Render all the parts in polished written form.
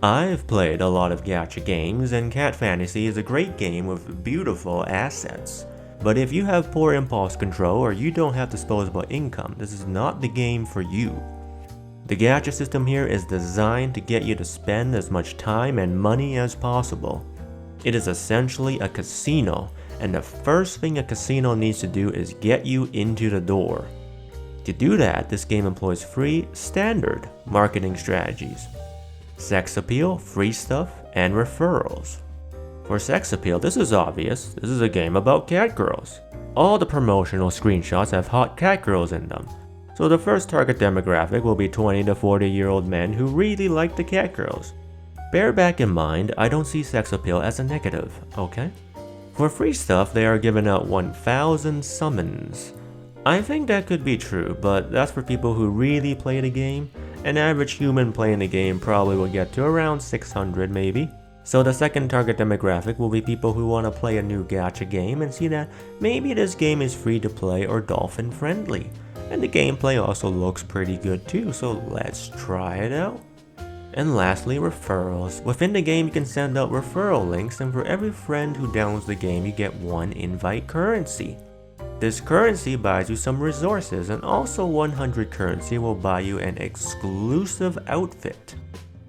I've played a lot of gacha games, and Cat Fantasy is a great game with beautiful assets. But if you have poor impulse control or you don't have disposable income, this is not the game for you. The gacha system here is designed to get you to spend as much time and money as possible. It is essentially a casino, and the first thing a casino needs to do is get you into the door. To do that, this game employs three standard marketing strategies: sex appeal, free stuff, and referrals. For sex appeal, this is obvious. This is a game about cat girls. All the promotional screenshots have hot cat girls in them. So the first target demographic will be 20 to 40-year-old men who really like the cat girls. Bear back in mind, I don't see sex appeal as a negative, okay? For free stuff, they are giving out 1,000 summons. I think that could be true, but that's for people who really play the game. An average human playing the game probably will get to around 600 maybe. So the second target demographic will be people who want to play a new gacha game and see that maybe this game is free to play or dolphin friendly. And the gameplay also looks pretty good too, so let's try it out. And lastly, referrals. Within the game you can send out referral links, and for every friend who downloads the game you get 1 invite currency. This currency buys you some resources, and also 100 currency will buy you an exclusive outfit.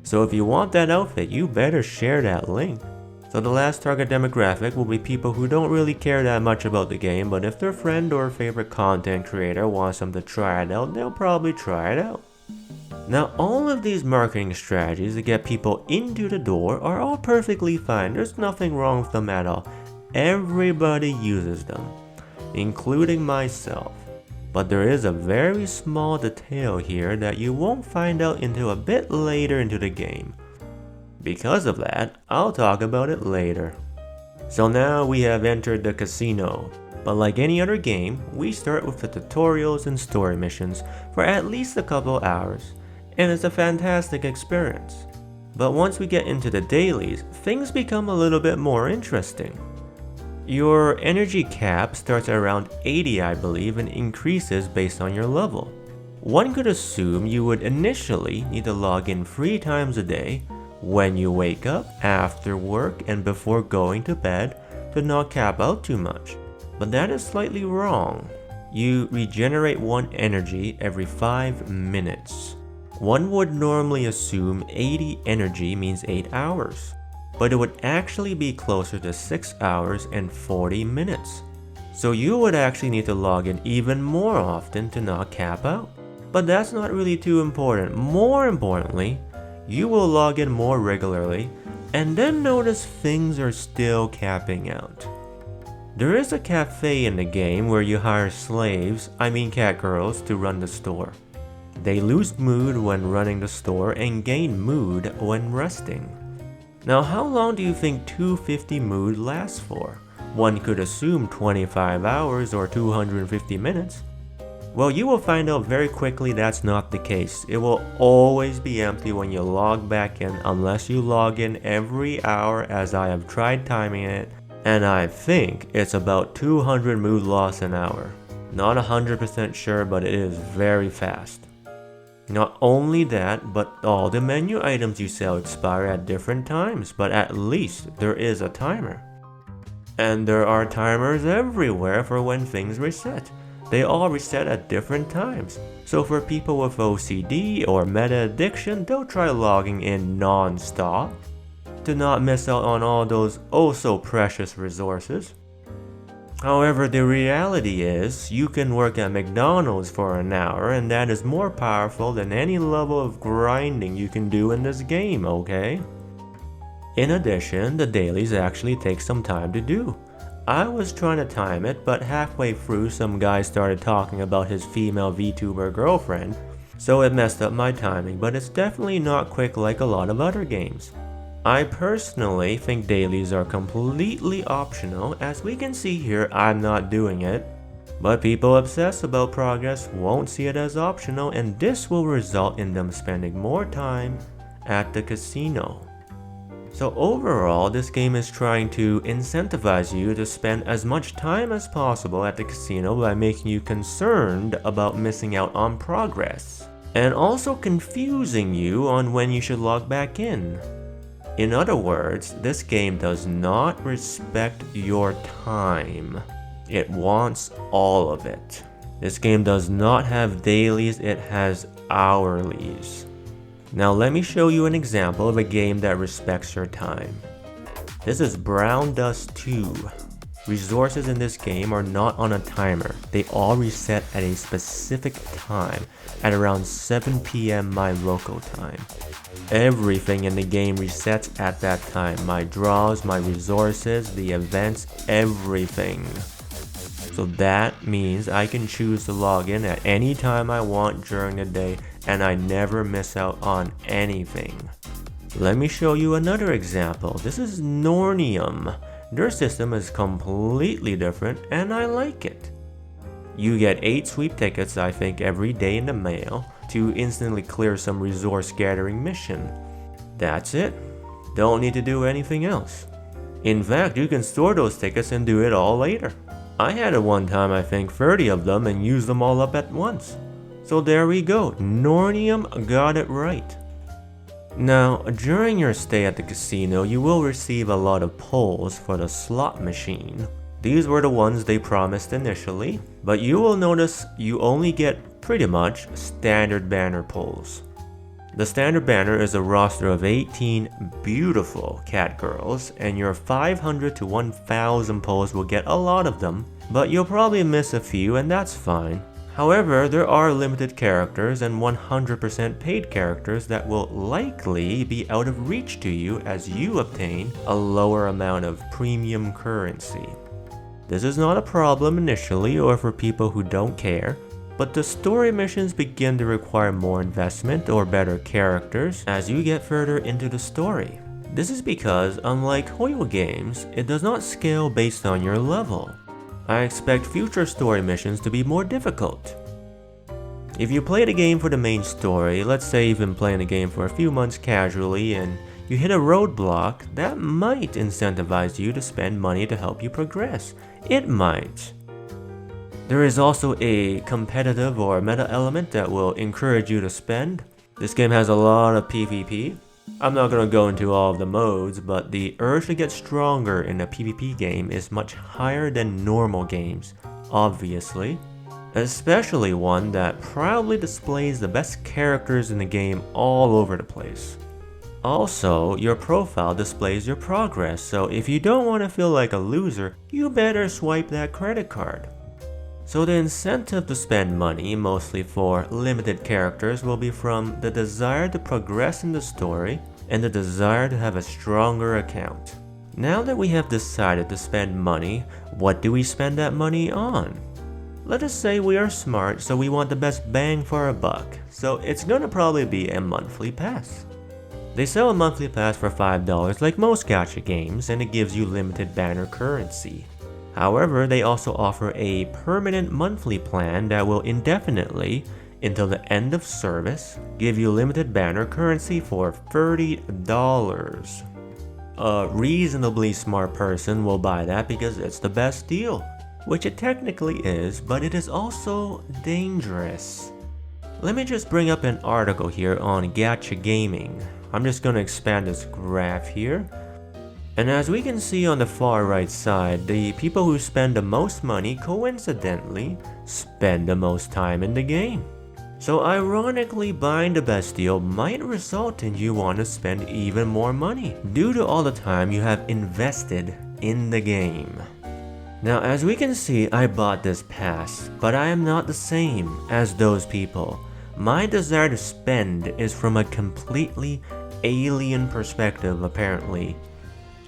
So if you want that outfit, you better share that link. So the last target demographic will be people who don't really care that much about the game, but if their friend or favorite content creator wants them to try it out, they'll probably try it out. Now all of these marketing strategies to get people into the door are all perfectly fine. There's nothing wrong with them at all. Everybody uses them, including myself. But there is a very small detail here that you won't find out until a bit later into the game. Because of that, I'll talk about it later. So now we have entered the casino. But like any other game, we start with the tutorials and story missions for at least a couple hours. And it's a fantastic experience. But once we get into the dailies, things become a little bit more interesting. Your energy cap starts at around 80, I believe, and increases based on your level. One could assume you would initially need to log in 3 times a day, when you wake up, after work, and before going to bed, to not cap out too much. But that is slightly wrong. You regenerate 1 energy every 5 minutes. One would normally assume 80 energy means 8 hours. But it would actually be closer to 6 hours and 40 minutes. So you would actually need to log in even more often to not cap out. But that's not really too important. More importantly, you will log in more regularly and then notice things are still capping out. There is a cafe in the game where you hire slaves, I mean cat girls, to run the store. They lose mood when running the store and gain mood when resting. Now how long do you think 250 mood lasts for? One could assume 25 hours or 250 minutes. Well, you will find out very quickly that's not the case. It will always be empty when you log back in unless you log in every hour, as I have tried timing it, and I think it's about 200 mood loss an hour. Not 100% sure, but it is very fast. Not only that, but all the menu items you sell expire at different times, but at least there is a timer. And there are timers everywhere for when things reset. They all reset at different times. So for people with OCD or meta addiction, they'll try logging in non-stop to not miss out on all those oh so precious resources. However, the reality is, you can work at McDonald's for an hour, and that is more powerful than any level of grinding you can do in this game, okay? In addition, the dailies actually take some time to do. I was trying to time it, but halfway through some guy started talking about his female VTuber girlfriend, so it messed up my timing, but it's definitely not quick like a lot of other games. I personally think dailies are completely optional. As we can see here, I'm not doing it. But people obsessed about progress won't see it as optional, and this will result in them spending more time at the casino. So overall, this game is trying to incentivize you to spend as much time as possible at the casino by making you concerned about missing out on progress, and also confusing you on when you should log back in. In other words, this game does not respect your time. It wants all of it. This game does not have dailies, it has hourlies. Now let me show you an example of a game that respects your time. This is Brown Dust 2. Resources in this game are not on a timer. They all reset at a specific time, at around 7 PM my local time. Everything in the game resets at that time. My draws, my resources, the events, everything. So that means I can choose to log in at any time I want during the day, and I never miss out on anything. Let me show you another example. This is Nornium. Their system is completely different and I like it. You get 8 sweep tickets I think every day in the mail to instantly clear some resource gathering mission. That's it. Don't need to do anything else. In fact, you can store those tickets and do it all later. I had at one time I think 30 of them and used them all up at once. So there we go, Nornium got it right. Now, during your stay at the casino, you will receive a lot of pulls for the slot machine. These were the ones they promised initially, but you will notice you only get pretty much standard banner pulls. The standard banner is a roster of 18 beautiful cat girls, and your 500 to 1000 pulls will get a lot of them, but you'll probably miss a few and that's fine. However, there are limited characters and 100% paid characters that will likely be out of reach to you as you obtain a lower amount of premium currency. This is not a problem initially or for people who don't care, but the story missions begin to require more investment or better characters as you get further into the story. This is because, unlike Hoyo games, it does not scale based on your level. I expect future story missions to be more difficult. If you play the game for the main story, let's say you've been playing the game for a few months casually and you hit a roadblock, that might incentivize you to spend money to help you progress. It might. There is also a competitive or meta element that will encourage you to spend. This game has a lot of PvP. I'm not going to go into all of the modes, but the urge to get stronger in a PvP game is much higher than normal games, obviously. Especially one that proudly displays the best characters in the game all over the place. Also, your profile displays your progress, so if you don't want to feel like a loser, you better swipe that credit card. So the incentive to spend money, mostly for limited characters, will be from the desire to progress in the story and the desire to have a stronger account. Now that we have decided to spend money, what do we spend that money on? Let us say we are smart, so we want the best bang for our buck, so it's gonna probably be a monthly pass. They sell a monthly pass for $5 like most gacha games, and it gives you limited banner currency. However, they also offer a permanent monthly plan that will indefinitely, until the end of service, give you limited banner currency for $30. A reasonably smart person will buy that because it's the best deal, which it technically is, but it is also dangerous. Let me just bring up an article here on Gacha Gaming. I'm just going to expand this graph here. And as we can see on the far right side, the people who spend the most money coincidentally spend the most time in the game. So ironically, buying the best deal might result in you want to spend even more money due to all the time you have invested in the game. Now as we can see, I bought this pass, but I am not the same as those people. My desire to spend is from a completely alien perspective apparently.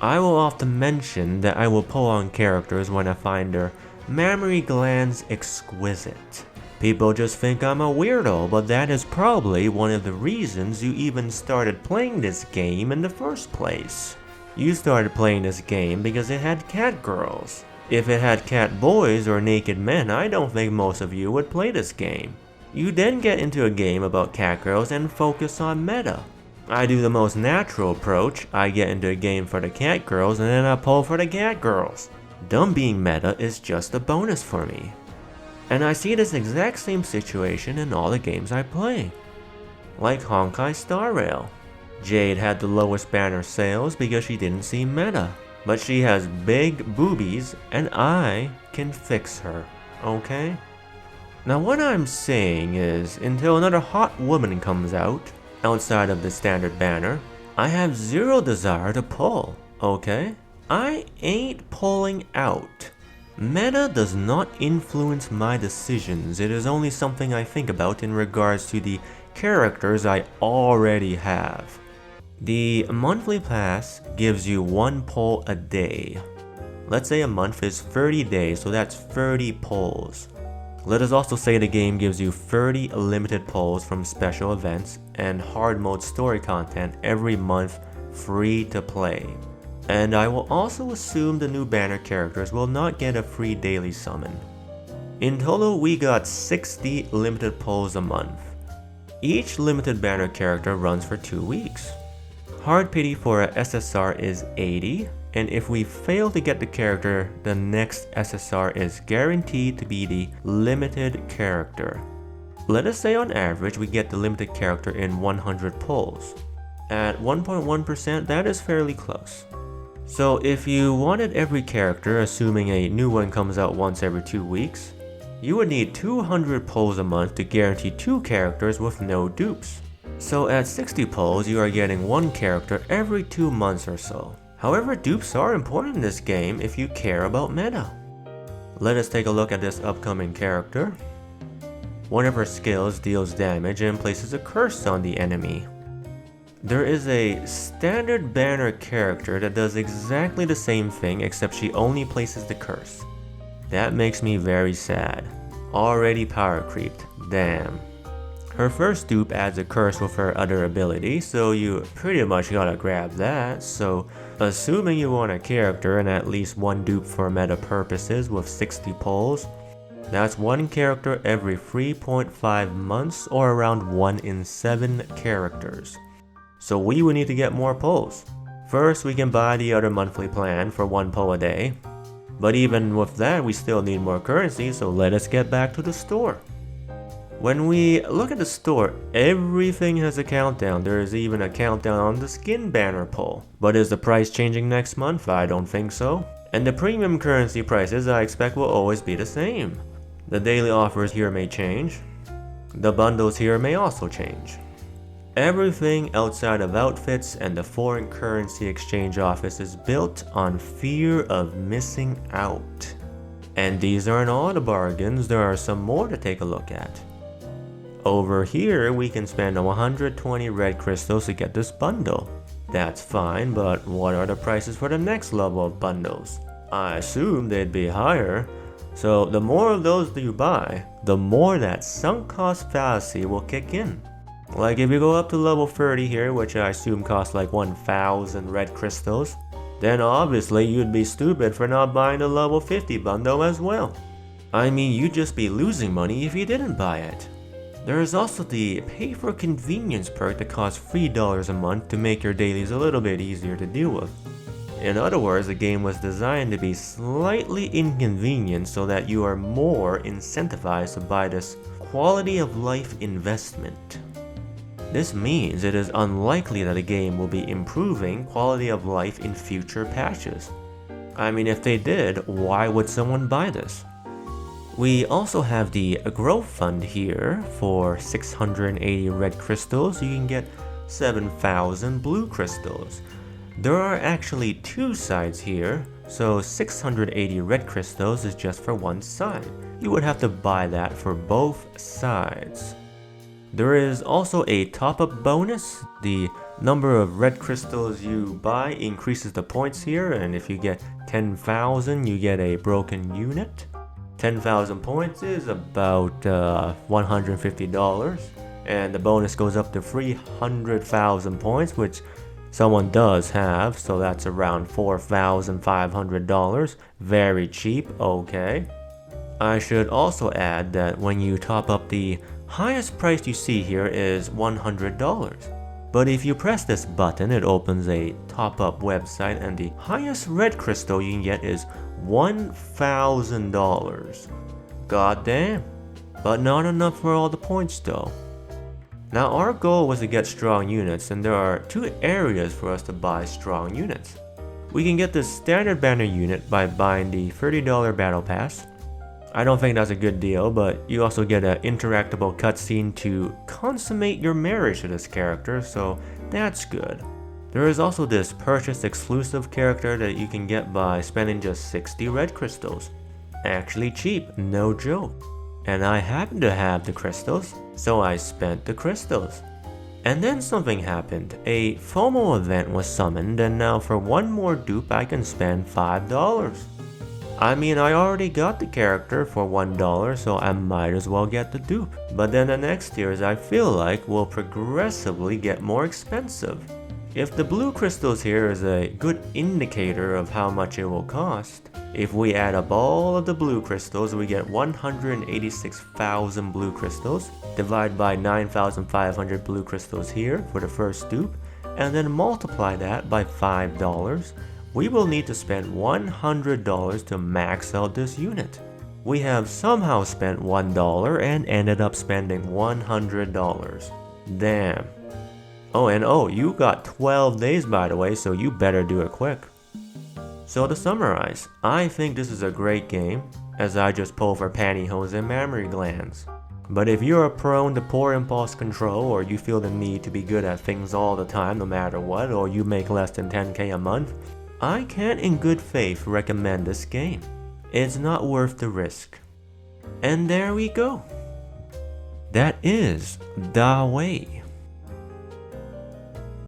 I will often mention that I will pull on characters when I find their mammary glands exquisite. People just think I'm a weirdo, but that is probably one of the reasons you even started playing this game in the first place. You started playing this game because it had cat girls. If it had cat boys or naked men, I don't think most of you would play this game. You then get into a game about cat girls and focus on meta. I do the most natural approach, I get into a game for the cat girls and then I pull for the cat girls. Them being meta is just a bonus for me. And I see this exact same situation in all the games I play. Like Honkai Star Rail. Jade had the lowest banner sales because she didn't see meta. But she has big boobies and I can fix her, okay? Now what I'm saying is, until another hot woman comes out, outside of the standard banner, I have zero desire to pull, okay? I ain't pulling out. Meta does not influence my decisions, it is only something I think about in regards to the characters I already have. The monthly pass gives you 1 pull a day. Let's say a month is 30 days, so that's 30 pulls. Let us also say the game gives you 30 limited pulls from special events and hard mode story content every month free to play. And I will also assume the new banner characters will not get a free daily summon. In total, we got 60 limited pulls a month. Each limited banner character runs for 2 weeks. Hard pity for a SSR is 80, and if we fail to get the character, the next SSR is guaranteed to be the limited character. Let us say on average we get the limited character in 100 pulls. At 1.1%, that is fairly close. So if you wanted every character, assuming a new one comes out once every 2 weeks, you would need 200 pulls a month to guarantee 2 characters with no dupes. So at 60 pulls, you are getting 1 character every 2 months or so. However, dupes are important in this game if you care about meta. Let us take a look at this upcoming character. One of her skills deals damage and places a curse on the enemy. There is a standard banner character that does exactly the same thing except she only places the curse. That makes me very sad. Already power creeped, damn. Her first dupe adds a curse with her other ability, so you pretty much gotta grab that. So assuming you want a character and at least 1 dupe for meta purposes with 60 pulls, that's 1 character every 3.5 months or around 1 in 7 characters. So we would need to get more pulls. First, we can buy the other monthly plan for 1 pull a day. But even with that, we still need more currency, so let us get back to the store. When we look at the store, everything has a countdown. There is even a countdown on the skin banner pull. But is the price changing next month? I don't think so. And the premium currency prices I expect will always be the same. The daily offers here may change. The bundles here may also change. Everything outside of outfits and the foreign currency exchange office is built on fear of missing out. And these aren't all the bargains, there are some more to take a look at. Over here, we can spend 120 red crystals to get this bundle. That's fine, but what are the prices for the next level of bundles? I assume they'd be higher. So the more of those you buy, the more that sunk cost fallacy will kick in. Like if you go up to level 30 here, which I assume costs like 1,000 red crystals, then obviously you'd be stupid for not buying the level 50 bundle as well. I mean, you'd just be losing money if you didn't buy it. There is also the pay for convenience perk that costs $3 a month to make your dailies a little bit easier to deal with. In other words, the game was designed to be slightly inconvenient so that you are more incentivized to buy this quality of life investment. This means it is unlikely that the game will be improving quality of life in future patches. I mean, if they did, why would someone buy this? We also have the growth fund here. For 680 red crystals, you can get 7,000 blue crystals. There are actually 2 sides here, so 680 red crystals is just for 1 side. You would have to buy that for both sides. There is also a top-up bonus. The number of red crystals you buy increases the points here, and if you get 10,000, you get a broken unit. 10,000 points is about $150, and the bonus goes up to 300,000 points, which someone does have, so that's around $4,500. Very cheap, okay. I should also add that when you top up, the highest price you see here is $100. But if you press this button, it opens a top-up website, and the highest red crystal you can get is $1,000. God damn. But not enough for all the points though. Now our goal was to get strong units, and there are two areas for us to buy strong units. We can get the standard banner unit by buying the $30 battle pass. I don't think that's a good deal, but you also get an interactable cutscene to consummate your marriage to this character, so that's good. There is also this purchase exclusive character that you can get by spending just 60 red crystals. Actually cheap, no joke. And I happen to have the crystals, so I spent the crystals. And then something happened. A FOMO event was summoned, and now for one more dupe I can spend $5. I mean, I already got the character for $1, so I might as well get the dupe. But then the next tiers I feel like will progressively get more expensive. If the blue crystals here is a good indicator of how much it will cost, if we add up all of the blue crystals, we get 186,000 blue crystals, divide by 9,500 blue crystals here for the first dupe, and then multiply that by $5, we will need to spend $100 to max out this unit. We have somehow spent $1 and ended up spending $100. Damn. Oh, you got 12 days by the way, so you better do it quick. So to summarize, I think this is a great game, as I just pull for pantyhose and mammary glands. But if you are prone to poor impulse control, or you feel the need to be good at things all the time no matter what, or you make less than 10k a month, I can't in good faith recommend this game. It's not worth the risk. And there we go. That is Da Way.